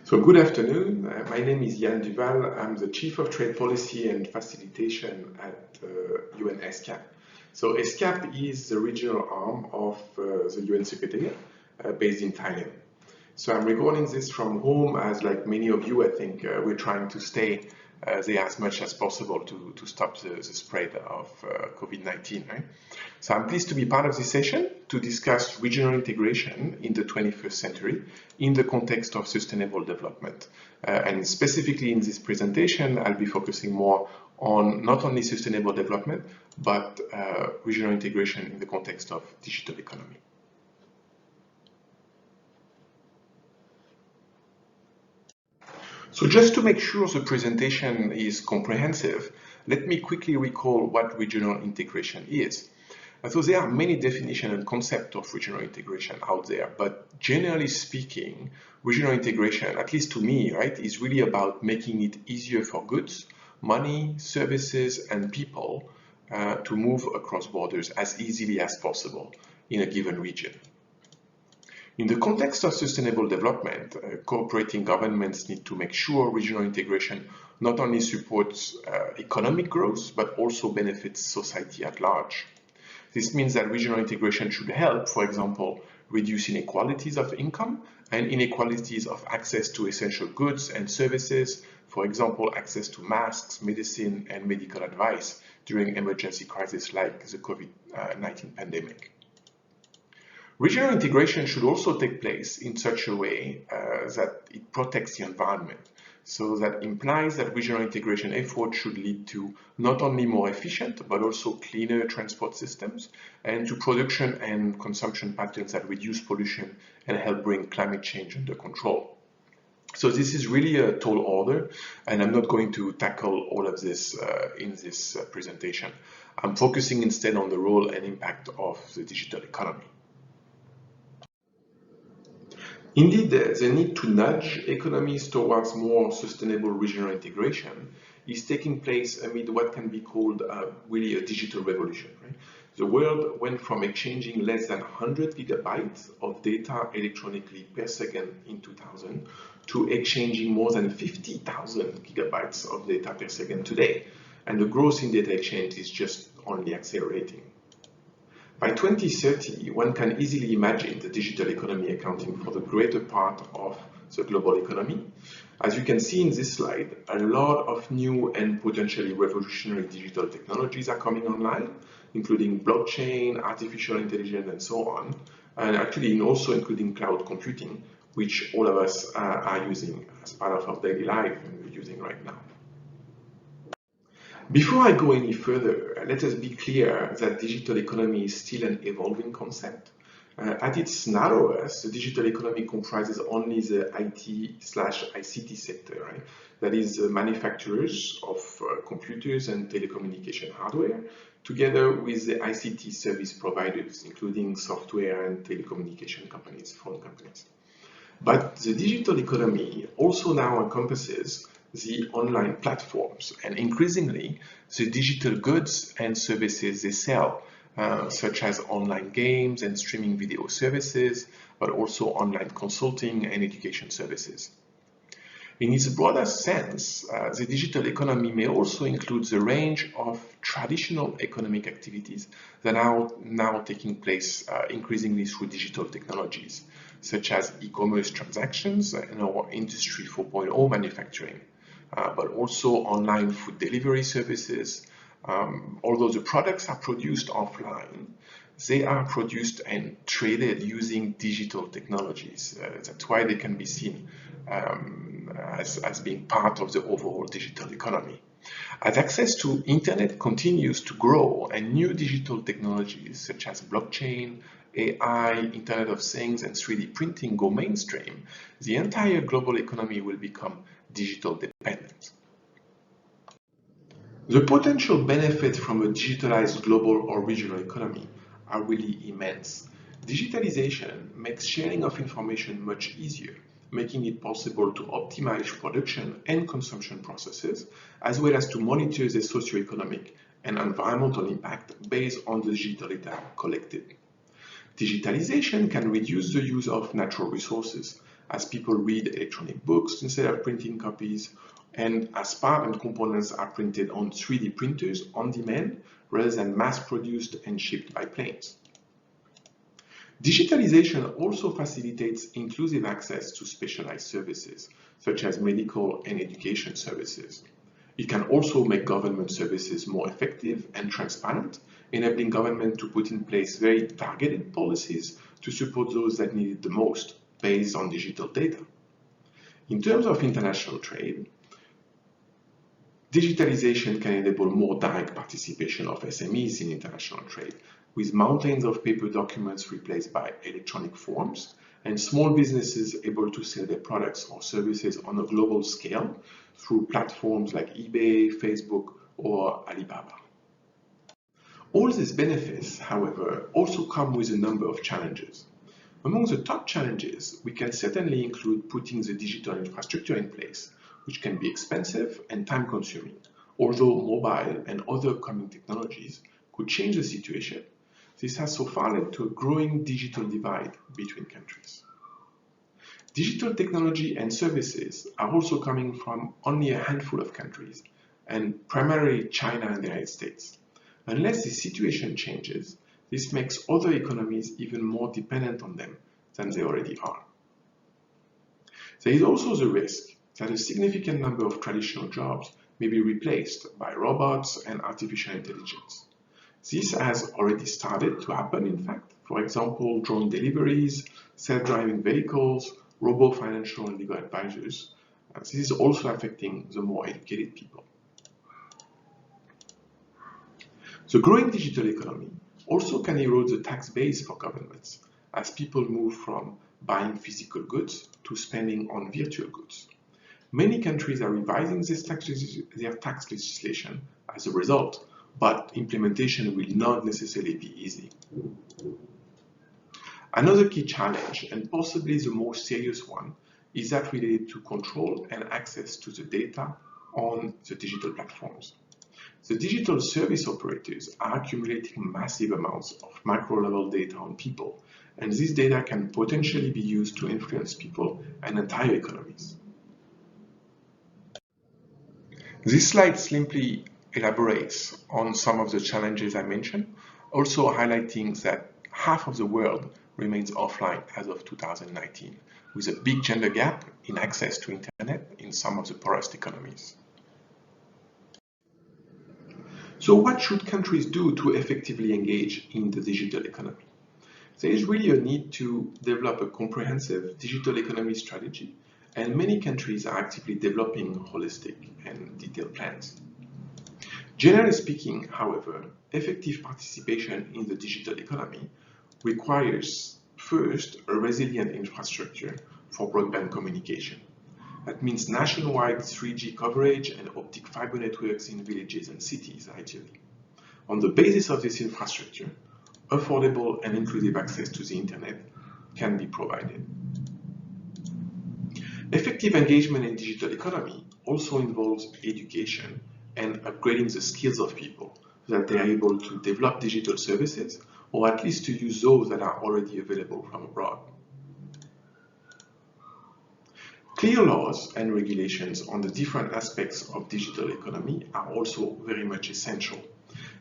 So good afternoon. My name is Yann Duval. I'm the Chief of Trade Policy and Facilitation at UN ESCAP. So ESCAP is the regional arm of the UN Secretariat based in Thailand. So I'm recording this from home as, like many of you, I think we're trying to stay there as much as possible to stop the spread of COVID-19. Right? So I'm pleased to be part of this session to discuss regional integration in the 21st century in the context of sustainable development. And specifically in this presentation, I'll be focusing more on not only sustainable development, but regional integration in the context of digital economy. So just to make sure the presentation is comprehensive, let me quickly recall what regional integration is. So there are many definitions and concepts of regional integration out there, but generally speaking, regional integration, at least to me, right, is really about making it easier for goods, money, services, and people to move across borders as easily as possible in a given region. In the context of sustainable development, cooperating governments need to make sure regional integration not only supports economic growth, but also benefits society at large. This means that regional integration should help, for example, reduce inequalities of income and inequalities of access to essential goods and services, for example, access to masks, medicine, and medical advice during emergency crises like the COVID-19 pandemic. Regional integration should also take place in such a way that it protects the environment. So that implies that regional integration efforts should lead to not only more efficient, but also cleaner transport systems and to production and consumption patterns that reduce pollution and help bring climate change under control. So this is really a tall order, and I'm not going to tackle all of this in this presentation. I'm focusing instead on the role and impact of the digital economy. Indeed, the need to nudge economies towards more sustainable regional integration is taking place amid what can be called really a digital revolution. Right? The world went from exchanging less than 100 gigabytes of data electronically per second in 2000 to exchanging more than 50,000 gigabytes of data per second today. And the growth in data exchange is just only accelerating. By 2030, one can easily imagine the digital economy accounting for the greater part of the global economy. As you can see in this slide, a lot of new and potentially revolutionary digital technologies are coming online, including blockchain, artificial intelligence, and so on, and actually also including cloud computing, which all of us are using as part of our daily life and we're using right now. Before I go any further, let us be clear that digital economy is still an evolving concept. At its narrowest, the digital economy comprises only the IT/ICT sector, right? That is, manufacturers of computers and telecommunication hardware, together with the ICT service providers, including software and telecommunication companies, phone companies. But the digital economy also now encompasses the online platforms and increasingly the digital goods and services they sell, such as online games and streaming video services, but also online consulting and education services. In its broader sense, the digital economy may also include the range of traditional economic activities that are now taking place increasingly through digital technologies, such as e-commerce transactions and our Industry 4.0 manufacturing. But also online food delivery services. Although the products are produced offline, they are produced and traded using digital technologies. That's why they can be seen as being part of the overall digital economy. As access to internet continues to grow and new digital technologies such as blockchain, AI, Internet of Things, and 3D printing go mainstream, the entire global economy will become digital dependent. The potential benefits from a digitalized global or regional economy are really immense. Digitalization makes sharing of information much easier, making it possible to optimize production and consumption processes, as well as to monitor the socioeconomic and environmental impact based on the digital data collected. Digitalization can reduce the use of natural resources, as people read electronic books instead of printing copies, and as parts and components are printed on 3D printers on demand rather than mass-produced and shipped by planes. Digitalization also facilitates inclusive access to specialized services, such as medical and education services. It can also make government services more effective and transparent, enabling government to put in place very targeted policies to support those that need it the most, based on digital data. In terms of international trade, digitalization can enable more direct participation of SMEs in international trade, with mountains of paper documents replaced by electronic forms, and small businesses able to sell their products or services on a global scale through platforms like eBay, Facebook, or Alibaba. All these benefits, however, also come with a number of challenges. Among the top challenges, we can certainly include putting the digital infrastructure in place, which can be expensive and time-consuming, although mobile and other coming technologies could change the situation. This has so far led to a growing digital divide between countries. Digital technology and services are also coming from only a handful of countries, and primarily China and the United States. Unless this situation changes, this makes other economies even more dependent on them than they already are. There is also the risk that a significant number of traditional jobs may be replaced by robots and artificial intelligence. This has already started to happen, in fact. For example, drone deliveries, self-driving vehicles, robo-financial and legal advisors. This is also affecting the more educated people. The growing digital economy also can erode the tax base for governments, as people move from buying physical goods to spending on virtual goods. Many countries are revising their tax legislation as a result, but implementation will not necessarily be easy. Another key challenge, and possibly the most serious one, is that related to control and access to the data on the digital platforms. The digital service operators are accumulating massive amounts of macro-level data on people, and this data can potentially be used to influence people and entire economies. This slide simply elaborates on some of the challenges I mentioned, also highlighting that half of the world remains offline as of 2019, with a big gender gap in access to internet in some of the poorest economies. So what should countries do to effectively engage in the digital economy? There is really a need to develop a comprehensive digital economy strategy, and many countries are actively developing holistic and detailed plans. Generally speaking, however, effective participation in the digital economy requires, first, a resilient infrastructure for broadband communication. That means nationwide 3G coverage and optic fiber networks in villages and cities, ideally. On the basis of this infrastructure, affordable and inclusive access to the internet can be provided. Effective engagement in digital economy also involves education and upgrading the skills of people so that they are able to develop digital services, or at least to use those that are already available from abroad. Clear laws and regulations on the different aspects of digital economy are also very much essential.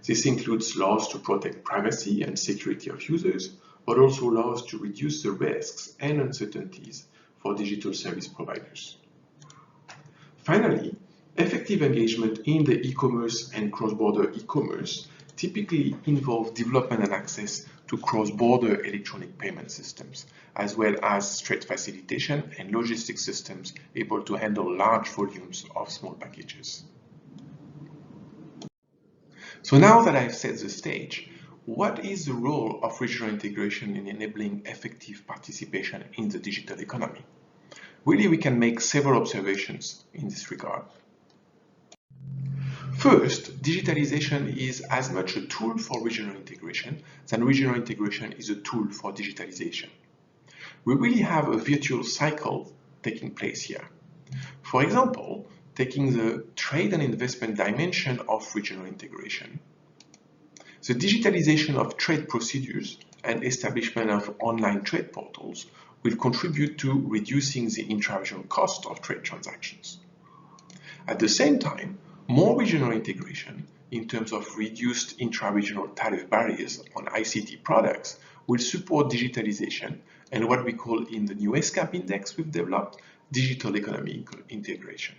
This includes laws to protect privacy and security of users, but also laws to reduce the risks and uncertainties for digital service providers. Finally, effective engagement in the e-commerce and cross-border e-commerce typically involve development and access to cross-border electronic payment systems, as well as trade facilitation and logistics systems able to handle large volumes of small packages. So now that I've set the stage, what is the role of regional integration in enabling effective participation in the digital economy? Really, we can make several observations in this regard. First, digitalization is as much a tool for regional integration than regional integration is a tool for digitalization. We really have a virtuous cycle taking place here. For example, taking the trade and investment dimension of regional integration, the digitalization of trade procedures and establishment of online trade portals will contribute to reducing the intra-regional cost of trade transactions. At the same time, more regional integration in terms of reduced intra-regional tariff barriers on ICT products will support digitalization and what we call in the new ESCAP index we've developed, digital economy integration.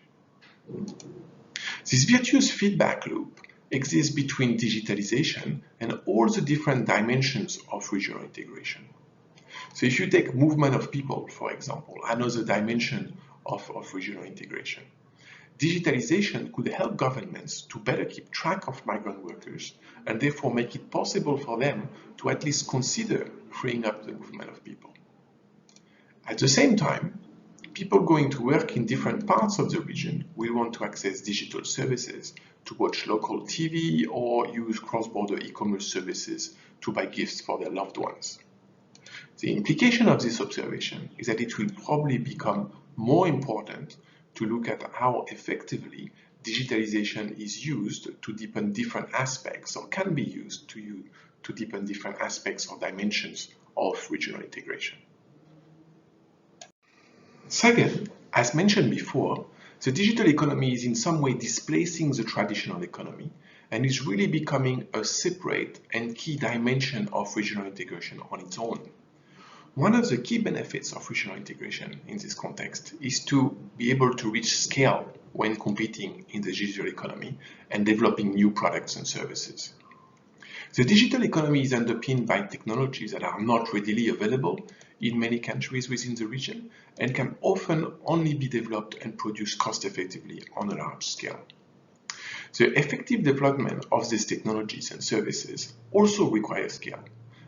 This virtuous feedback loop exists between digitalization and all the different dimensions of regional integration. So if you take movement of people, for example, another dimension of regional integration, digitalization could help governments to better keep track of migrant workers and therefore make it possible for them to at least consider freeing up the movement of people. At the same time, people going to work in different parts of the region will want to access digital services to watch local TV or use cross-border e-commerce services to buy gifts for their loved ones. The implication of this observation is that it will probably become more important to look at how effectively digitalization is used to deepen different aspects or can be used to deepen different aspects or dimensions of regional integration. Second, as mentioned before, the digital economy is in some way displacing the traditional economy and is really becoming a separate and key dimension of regional integration on its own. One of the key benefits of regional integration in this context is to be able to reach scale when competing in the digital economy and developing new products and services. The digital economy is underpinned by technologies that are not readily available in many countries within the region and can often only be developed and produced cost-effectively on a large scale. The effective development of these technologies and services also requires scale,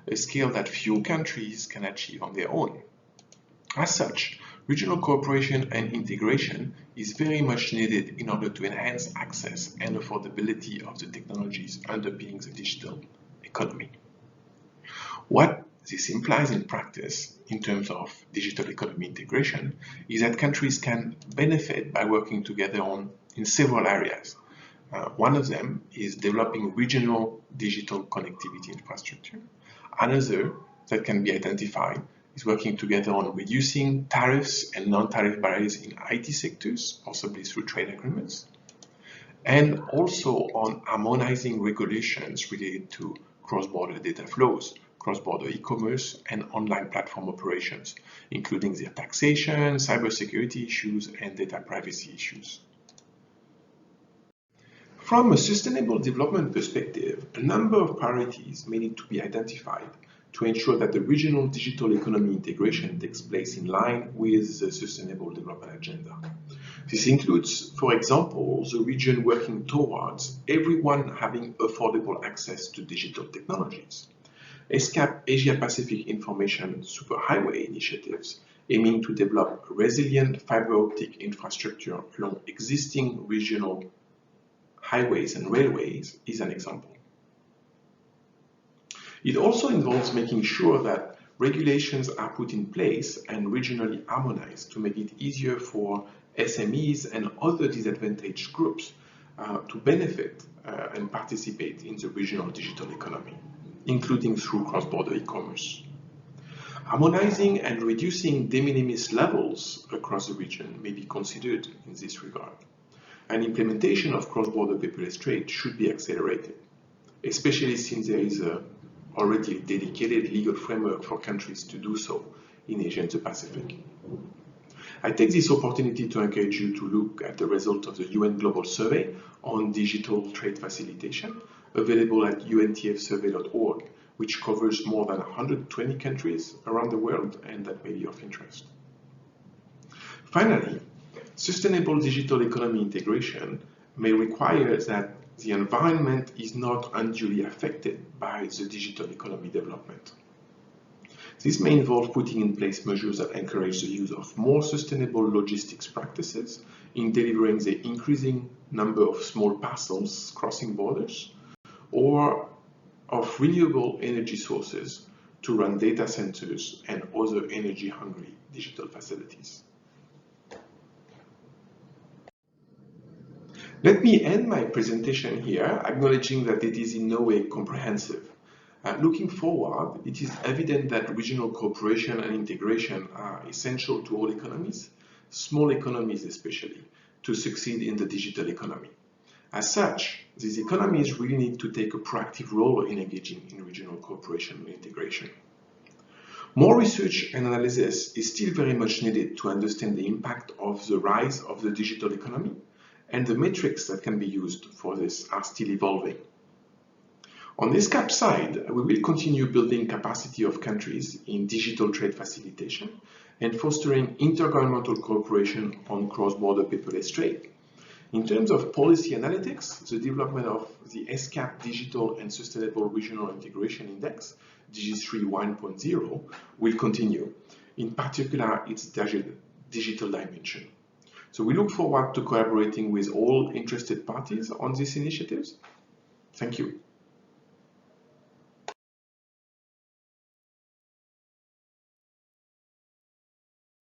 a scale that few countries can achieve on their own. As such, regional cooperation and integration is very much needed in order to enhance access and affordability of the technologies underpinning the digital economy. What this implies in practice, in terms of digital economy integration, is that countries can benefit by working together in several areas. One of them is developing regional digital connectivity infrastructure. Another that can be identified is working together on reducing tariffs and non-tariff barriers in IT sectors, possibly through trade agreements, and also on harmonizing regulations related to cross-border data flows, cross-border e-commerce, and online platform operations, including their taxation, cybersecurity issues, and data privacy issues. From a sustainable development perspective, a number of priorities may need to be identified to ensure that the regional digital economy integration takes place in line with the Sustainable Development Agenda. This includes, for example, the region working towards everyone having affordable access to digital technologies. ESCAP Asia-Pacific Information Superhighway initiatives aiming to develop resilient fiber optic infrastructure along existing regional highways and railways is an example. It also involves making sure that regulations are put in place and regionally harmonized to make it easier for SMEs and other disadvantaged groups to benefit and participate in the regional digital economy, including through cross-border e-commerce. Harmonizing and reducing de minimis levels across the region may be considered in this regard. And implementation of cross-border paperless trade should be accelerated, especially since there is already a dedicated legal framework for countries to do so in Asia and the Pacific. I take this opportunity to encourage you to look at the result of the UN Global Survey on digital trade facilitation, available at untfsurvey.org, which covers more than 120 countries around the world, and that may be of interest. Finally, sustainable digital economy integration may require that the environment is not unduly affected by the digital economy development. This may involve putting in place measures that encourage the use of more sustainable logistics practices in delivering the increasing number of small parcels crossing borders, or of renewable energy sources to run data centers and other energy-hungry digital facilities. Let me end my presentation here, acknowledging that it is in no way comprehensive. Looking forward, it is evident that regional cooperation and integration are essential to all economies, small economies especially, to succeed in the digital economy. As such, these economies really need to take a proactive role in engaging in regional cooperation and integration. More research and analysis is still very much needed to understand the impact of the rise of the digital economy, and the metrics that can be used for this are still evolving. On the ESCAP side, we will continue building capacity of countries in digital trade facilitation and fostering intergovernmental cooperation on cross-border paperless trade. In terms of policy analytics, the development of the ESCAP Digital and Sustainable Regional Integration Index, DG3 1.0, will continue, in particular its digital dimension. So we look forward to collaborating with all interested parties on these initiatives. Thank you.